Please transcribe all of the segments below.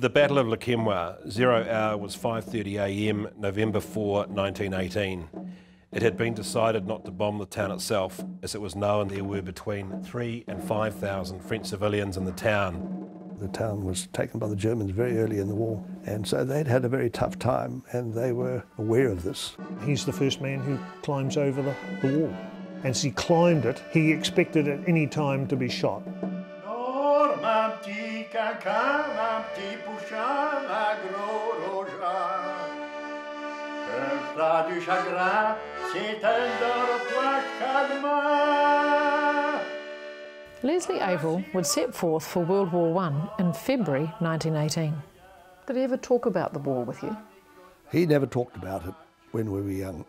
The Battle of Lakemwa, 0 hour was 5:30 a.m, November 4, 1918. It had been decided not to bomb the town itself, as it was known there were between 3,000 and 5,000 French civilians in the town. The town was taken by the Germans very early in the war, and so they'd had a very tough time, and they were aware of this. He's the first man who climbs over the wall. And as he climbed it, he expected at any time to be shot. Leslie Averill would set forth for World War I in February 1918. Did he ever talk about the war with you? He never talked about it when we were young.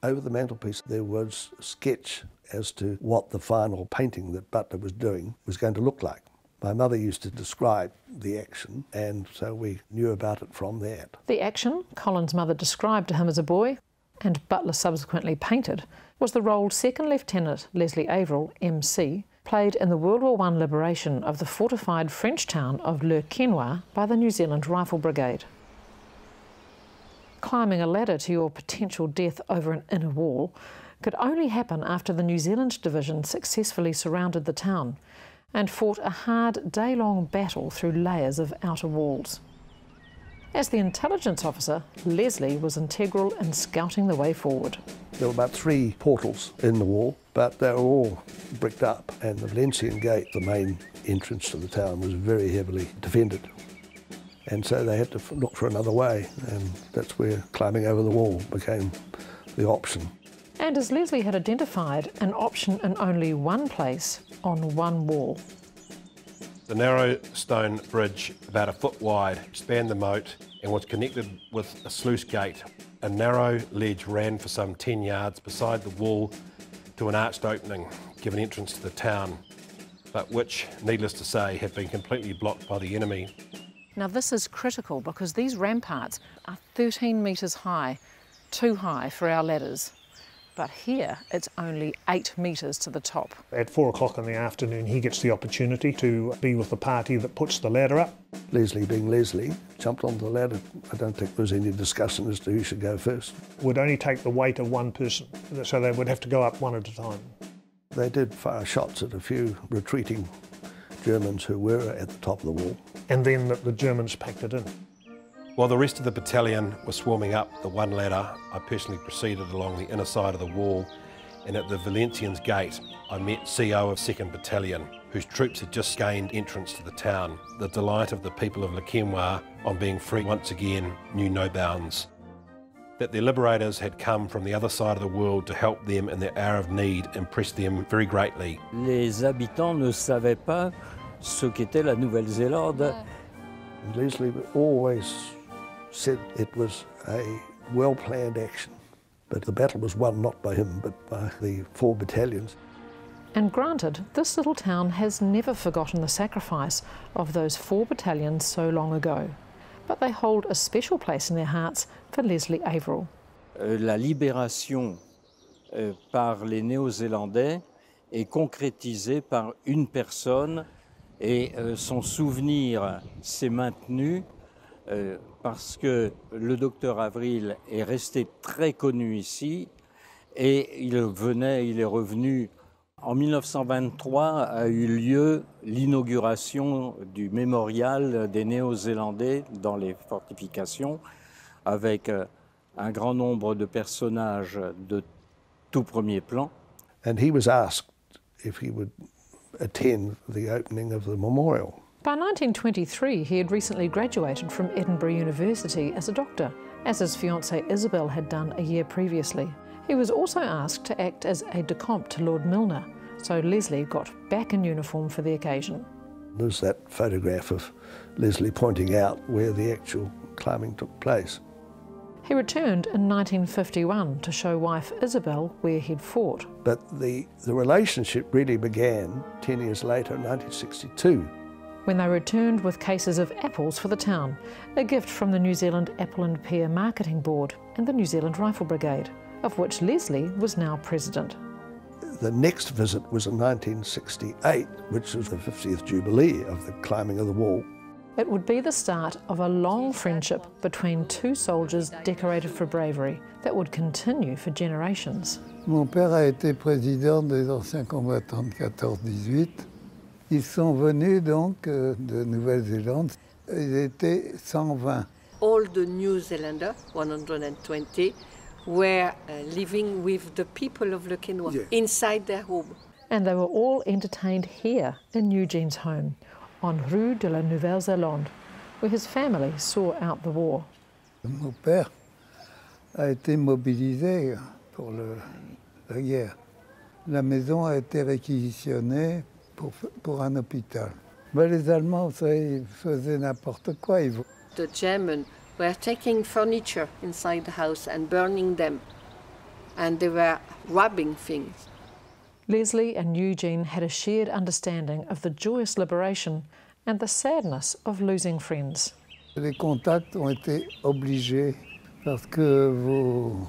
Over the mantelpiece there was a sketch as to what the final painting that Butler was doing was going to look like. My mother used to describe the action, and so we knew about it from that. The action Colin's mother described to him as a boy, and Butler subsequently painted, was the role Second Lieutenant Leslie Averill, MC, played in the World War I liberation of the fortified French town of Le Quesnoy by the New Zealand Rifle Brigade. Climbing a ladder to your potential death over an inner wall could only happen after the New Zealand Division successfully surrounded the town and fought a hard day-long battle through layers of outer walls. As the intelligence officer, Leslie was integral in scouting the way forward. There were about 3 portals in the wall, but they were all bricked up, and the Valencian Gate, the main entrance to the town, was very heavily defended. And so they had to look for another way, and that's where climbing over the wall became the option. And as Leslie had identified, an option in only one place, on one wall. The narrow stone bridge, about a foot wide, spanned the moat and was connected with a sluice gate. A narrow ledge ran for some 10 yards beside the wall to an arched opening, giving entrance to the town, but which, needless to say, had been completely blocked by the enemy. Now this is critical because these ramparts are 13 metres high, too high for our ladders. But here it's only 8 metres to the top. At 4 o'clock in the afternoon he gets the opportunity to be with the party that puts the ladder up. Leslie, being Leslie, jumped onto the ladder. I don't think there was any discussion as to who should go first. It would only take the weight of one person, so they would have to go up one at a time. They did fire shots at a few retreating Germans who were at the top of the wall. And then the Germans packed it in. While the rest of the battalion was swarming up the one ladder, I personally proceeded along the inner side of the wall, and at the Valencians Gate I met CO of 2nd Battalion, whose troops had just gained entrance to the town. The delight of the people of Le Quesnoy on being free once again knew no bounds. That their liberators had come from the other side of the world to help them in their hour of need impressed them very greatly. Les habitants ne savaient pas ce qu'était la Nouvelle-Zélande. Leslie always said it was a well-planned action, but the battle was won not by him but by the 4 battalions. And granted, this little town has never forgotten the sacrifice of those 4 battalions so long ago, but they hold a special place in their hearts for Leslie Averill. La libération par les Néo-Zélandais est concrétisée par une personne et son souvenir s'est maintenu parce que le docteur Averill est resté très connu ici et il est revenu. En 1923 a eu lieu l'inauguration du mémorial des Néo-Zélandais dans les fortifications avec un grand nombre de personnages de tout premier plan. And he was asked if he would attend the opening of the memorial. By 1923, he had recently graduated from Edinburgh University as a doctor, as his fiancée Isabel had done a year previously. He was also asked to act as aide-de-camp to Lord Milner, so Leslie got back in uniform for the occasion. There's that photograph of Leslie pointing out where the actual climbing took place. He returned in 1951 to show wife Isabel where he'd fought. But the relationship really began 10 years later, in 1962. When they returned with cases of apples for the town, a gift from the New Zealand Apple and Pear Marketing Board and the New Zealand Rifle Brigade, of which Leslie was now president. The next visit was in 1968, which was the 50th Jubilee of the climbing of the wall. It would be the start of a long friendship between two soldiers decorated for bravery that would continue for generations. Mon père a été président des anciens combattants de 14-18. Ils sont venus donc de Nouvelle-Zélande. Ils étaient 120. All the New Zealanders, 120, were living with the people of Le Quesnoy, inside their home. And they were all entertained here in Eugene's home, on Rue de la Nouvelle-Zélande, where his family saw out the war. Mon père a été mobilisé pour la guerre. La maison a été réquisitionnée pour un hôpital. Mais les Allemands, vous savez, ils faisaient n'importe quoi. The Germans were taking furniture inside the house and burning them, and they were robbing things. Leslie and Eugene had a shared understanding of the joyous liberation and the sadness of losing friends. Les contacts ont été obligés parce que vos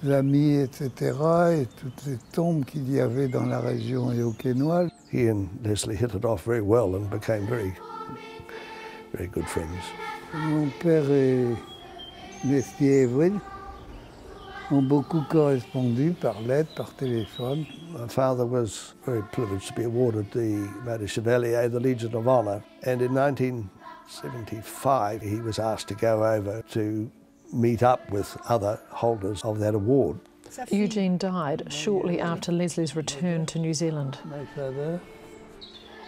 amis, etc., et toutes les tombes qu'il y avait dans la région et au Quesnoy. He and Leslie hit it off very well and became very good friends. Mon père et Leslie Averill ont beaucoup correspondu par lettre, par téléphone. My father was very privileged to be awarded the Marie Chevalier, the Legion of Honour, and in 1975 he was asked to go over to meet up with other holders of that award. Eugene died shortly after Leslie's return to New Zealand.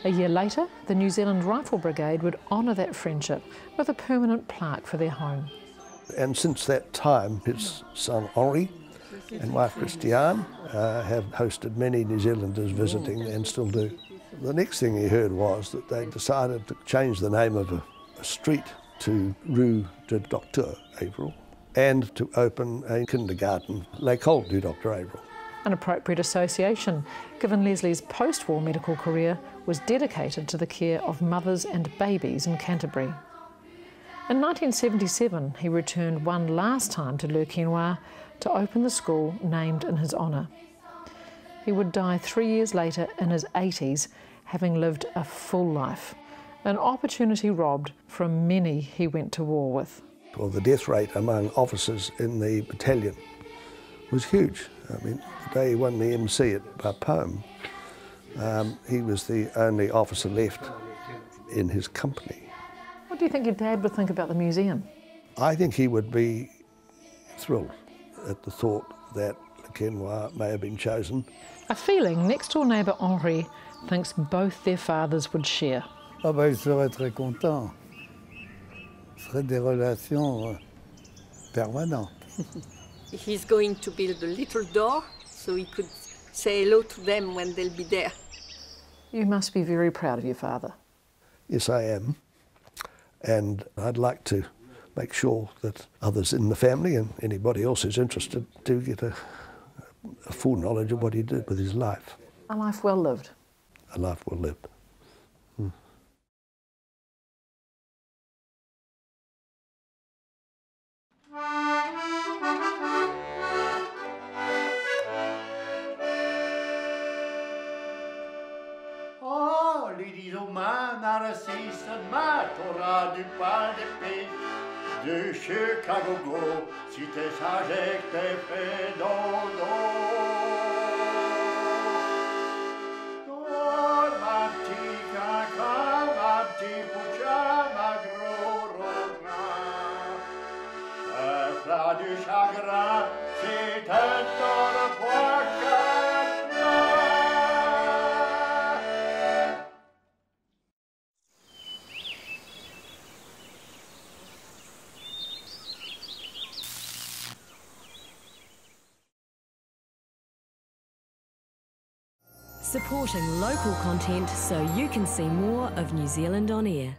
A year later, the New Zealand Rifle Brigade would honour that friendship with a permanent plaque for their home. And since that time, his son Henri and wife Christiane have hosted many New Zealanders visiting and still do. The next thing he heard was that they decided to change the name of a street to Rue de Dr. Averill and to open a kindergarten, L'école du Dr. Averill. An appropriate association, given Leslie's post-war medical career was dedicated to the care of mothers and babies in Canterbury. In 1977, he returned one last time to Le Quesnoy to open the school named in his honour. He would die 3 years later in his 80s, having lived a full life, an opportunity robbed from many he went to war with. Well, the death rate among officers in the battalion was huge. I mean, the day he won the MC at Bapaume, he was the only officer left in his company. What do you think your dad would think about the museum? I think he would be thrilled at the thought that Le Quesnoy may have been chosen. A feeling next-door neighbour Henri thinks both their fathers would share. Ah ben, il serait très content. Ce serait des relations permanentes. He's going to build a little door so he could say hello to them when they'll be there. You must be very proud of your father. Yes, I am. And I'd like to make sure that others in the family and anybody else who's interested do get a full knowledge of what he did with his life. A life well lived. A life well lived. Oh, ladies of man, narcissus, matora du pal d'épée, de Chicago go, si t'es sage et que t'es fait dodo. Dormati, caca, ma petit poucha, ma gros rogna. Fla du chagrin, c'est un tort poica. Supporting local content so you can see more of New Zealand on air.